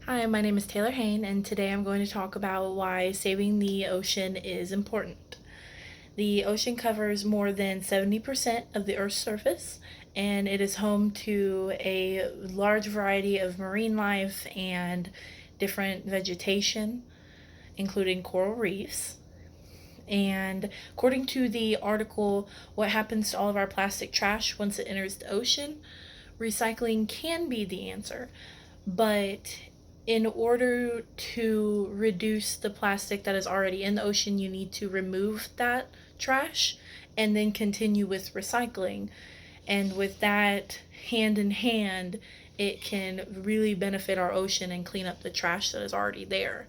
Hi, my name is Taylor Hain, and today I'm going to talk about why saving the ocean is important. The ocean covers more than 70% of the Earth's surface, and it is home to a large variety of marine life and different vegetation, including coral reefs. And according to the article, What Happens to All of Our Plastic Trash Once It Enters the Ocean? Recycling can be the answer, but in order to reduce the plastic that is already in the ocean, you need to remove that trash and then continue with recycling. And with that hand in hand, it can really benefit our ocean and clean up the trash that is already there.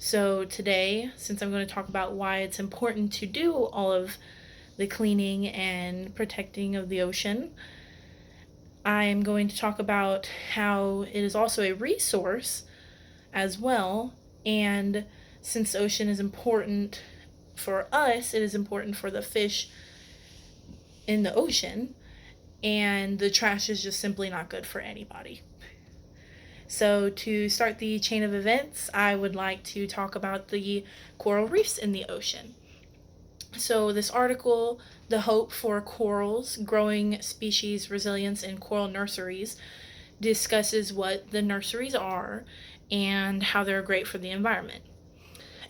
So, today, since I'm going to talk about why it's important to do all of the cleaning and protecting of the ocean, I'm going to talk about how it is also a resource as well. And since the ocean is important for us, it is important for the fish in the ocean. And the trash is just simply not good for anybody. So, to start the chain of events, I would like to talk about the coral reefs in the ocean. So, this article, The Hope for Corals Growing Species Resilience in Coral Nurseries, discusses what the nurseries are and how they're great for the environment.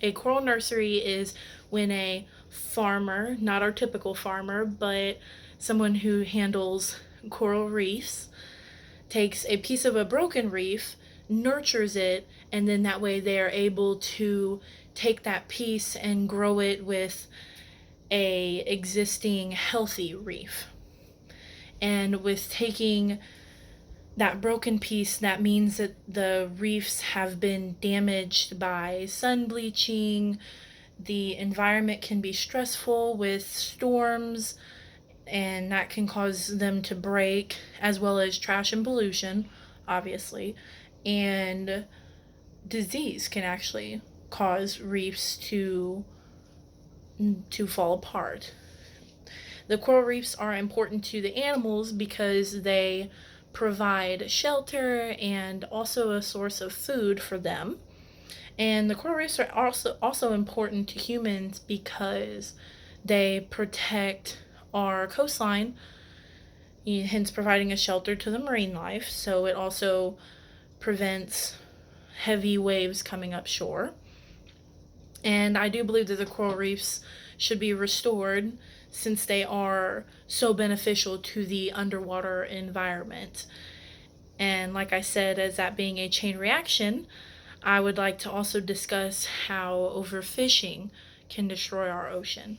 A coral nursery is when a farmer, not our typical farmer, but someone who handles coral reefs, takes a piece of a broken reef, nurtures it, and then that way they are able to take that piece and grow it with a existing healthy reef. And with taking that broken piece, that means that the reefs have been damaged by sun bleaching. The environment can be stressful with storms, and that can cause them to break, as well as trash and pollution, obviously. And disease can actually cause reefs to fall apart. The coral reefs are important to the animals because they provide shelter and also a source of food for them. And the coral reefs are also important to humans because they protect our coastline, hence providing a shelter to the marine life. So it also prevents heavy waves coming up shore. And I do believe that the coral reefs should be restored since they are so beneficial to the underwater environment. And like I said, as that being a chain reaction, I would like to also discuss how overfishing can destroy our ocean.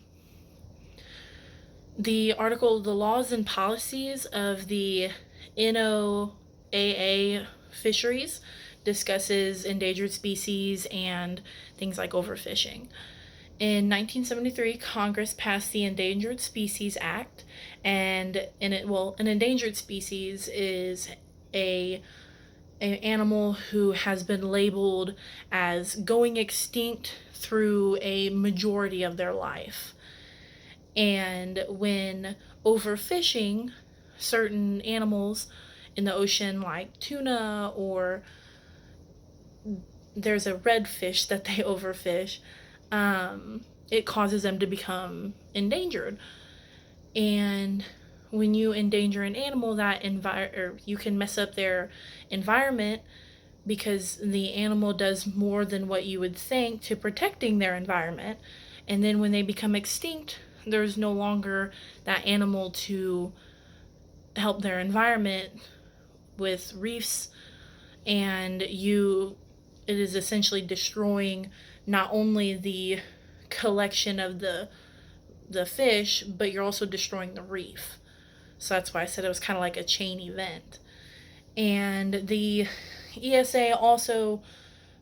The article, The Laws and Policies of the NOAA Fisheries, discusses endangered species and things like overfishing. In 1973, Congress passed the Endangered Species Act, and an endangered species is a an animal who has been labeled as going extinct through a majority of their life. And when overfishing certain animals in the ocean, like tuna, or there's a redfish that they overfish, it causes them to become endangered. And when you endanger an animal, or you can mess up their environment because the animal does more than what you would think to protecting their environment. And then when they become extinct, there's no longer that animal to help their environment with reefs, and it is essentially destroying not only the collection of the fish, but you're also destroying the reef. So that's why I said it was kind of like a chain event. And the ESA also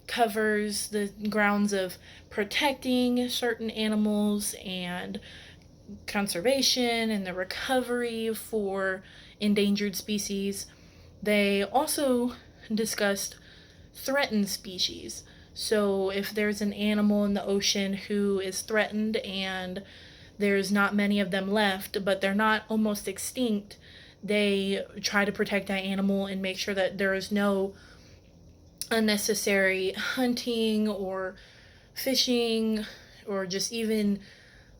covers the grounds of protecting certain animals and conservation and the recovery for endangered species. They also discussed threatened species. So, if there's an animal in the ocean who is threatened and there's not many of them left, but they're not almost extinct, they try to protect that animal and make sure that there is no unnecessary hunting or fishing, or just even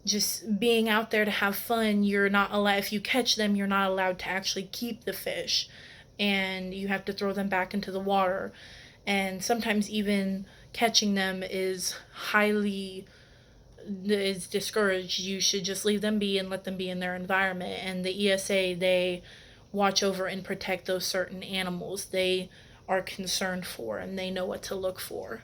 just being out there to have fun. You're not allowed, if you catch them, you're not allowed to actually keep the fish, and you have to throw them back into the water. And sometimes even catching them is discouraged. You should just leave them be and let them be in their environment. And the ESA, they watch over and protect those certain animals they are concerned for, and they know what to look for.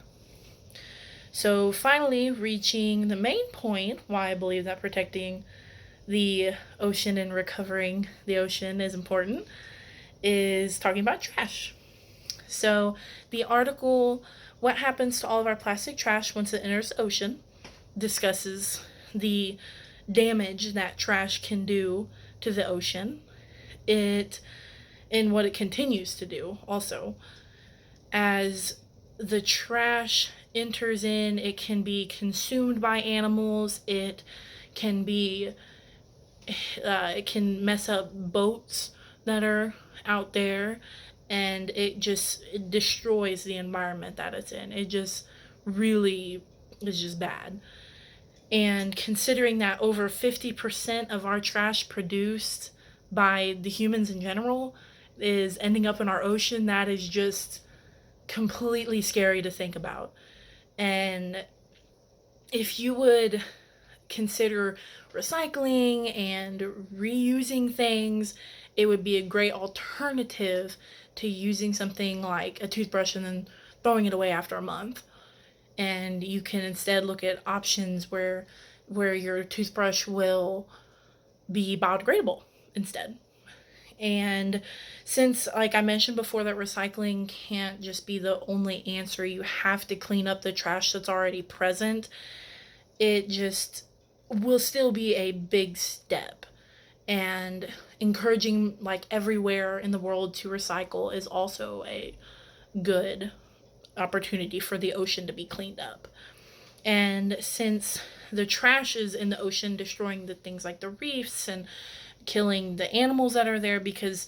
So finally, reaching the main point why I believe that protecting the ocean and recovering the ocean is important, is talking about trash. So the article, What Happens to All of Our Plastic Trash Once It Enters the Ocean, discusses the damage that trash can do to the ocean, it and what it continues to do also. As the trash enters in, it can be consumed by animals, can be it can mess up boats that are out there, and it destroys the environment that it's in. It just really is just bad. And considering that over 50% of our trash produced by the humans in general is ending up in our ocean, that is just completely scary to think about. And if you would consider recycling and reusing things, it would be a great alternative to using something like a toothbrush and then throwing it away after a month. And you can instead look at options where your toothbrush will be biodegradable instead. And since, like I mentioned before, that recycling can't just be the only answer, you have to clean up the trash that's already present, it just will still be a big step. And encouraging, like, everywhere in the world to recycle is also a good opportunity for the ocean to be cleaned up. And since the trash is in the ocean destroying the things like the reefs and killing the animals that are there, because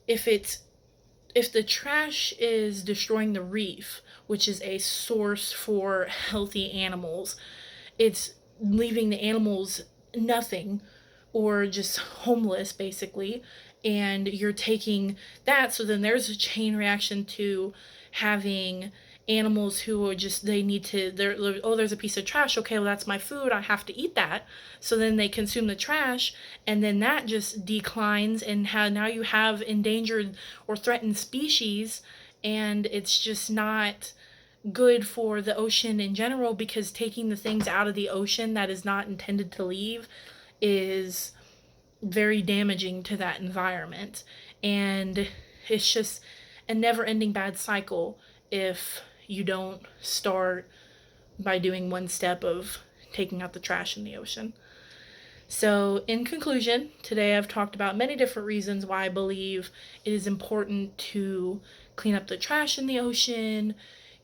if the trash is destroying the reef, which is a source for healthy animals, it's leaving the animals nothing, or just homeless basically. And you're taking that, so then there's a chain reaction to having animals who are just, they need to, oh, there's a piece of trash, okay, well, that's my food, I have to eat that. So then they consume the trash, and then that just declines, and now you have endangered or threatened species. And it's just not good for the ocean in general, because taking the things out of the ocean that is not intended to leave is very damaging to that environment. And it's just a never ending bad cycle if you don't start by doing one step of taking out the trash in the ocean. So, in conclusion, today I've talked about many different reasons why I believe it is important to clean up the trash in the ocean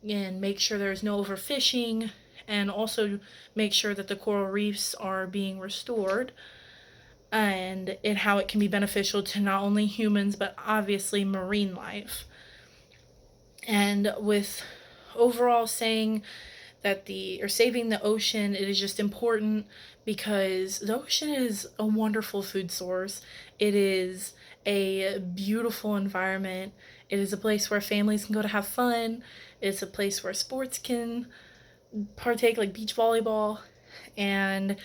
and make sure there's no overfishing, and also make sure that the coral reefs are being restored, and how it can be beneficial to not only humans but obviously marine life. And with overall saying that saving the ocean, it is just important because the ocean is a wonderful food source. It is a beautiful environment. It is a place where families can go to have fun. It's a place where sports can partake, like beach volleyball. And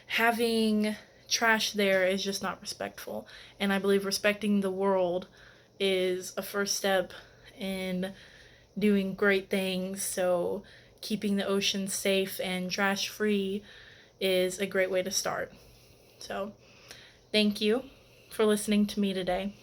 having trash there is just not respectful. And I believe respecting the world is a first step in doing great things. So keeping the ocean safe and trash free is a great way to start. So thank you for listening to me today.